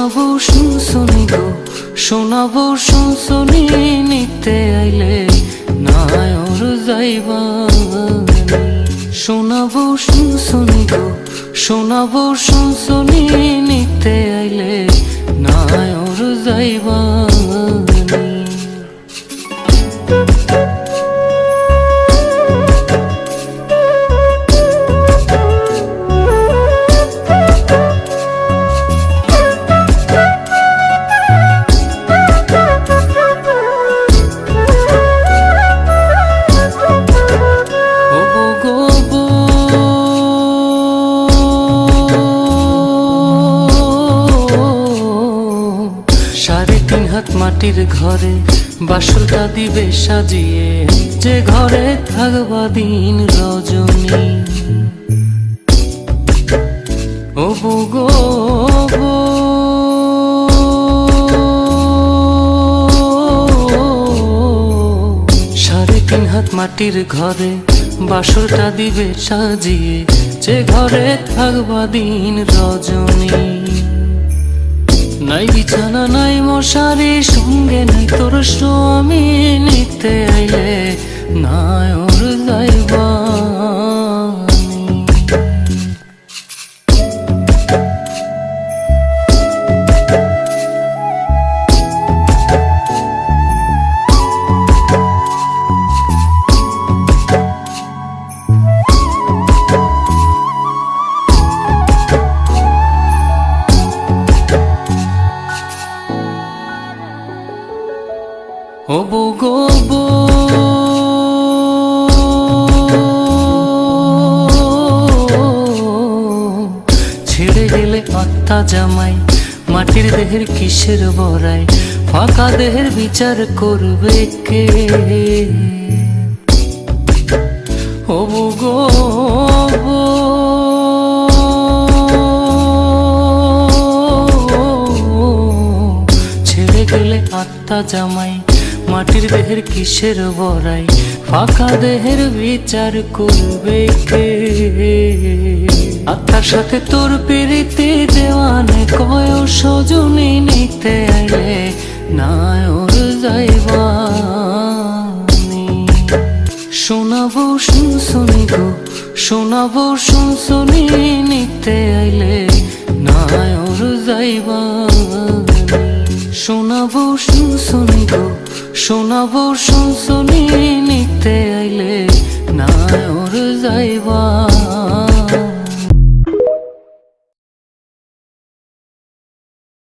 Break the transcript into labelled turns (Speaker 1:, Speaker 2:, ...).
Speaker 1: শোনাবো শুনশুনি গো, শোনাবো শুনশুনি নিতে আইলে নায়র যাইবানি। শোনাবো শুনশুনি গো, শোনাবো শুনশুনি নিতে আইলে নায়র যাইবানি। মাটির ঘরে বাসরটা দিবে সাজিয়ে, যে ঘরে থাকবা দিন রজনী। ও গো সাড়ে তিন হাত মাটির ঘরে বাসরটা দিবে সাজিয়ে, যে ঘরে থাকবা দিন রজনী। নাই বিছানা নাই মশারি, সঙ্গে নাই তোর স্বামী, নিতে আইলে নায়র যাইবানি। ও গো ছেড়ে গেলে আত্মা জামাই, মাটির দেহের কিসের বড়াই, ফাঁকা দেহের বিচার করবে কে? ও গো ছেড়ে গেলে আত্মা জামাই, মাটির দেহের কিসের বড়াই, ফাঁকা দেহের বিচার করবে কে? আত্মার সাথে তোর প্রীতি দেওয়ানে কয় সজনী, নিতে আইলে নায়র যাইবানি। শোনাবো শুনশুনি গো, শোনাবো শুনশুনি নিতে আইলে নায়র যাইবানি। শোনাবো শুনশুনি গো, শোনাবো শুনশুনি নিতে আইলে নায়র যাইবা।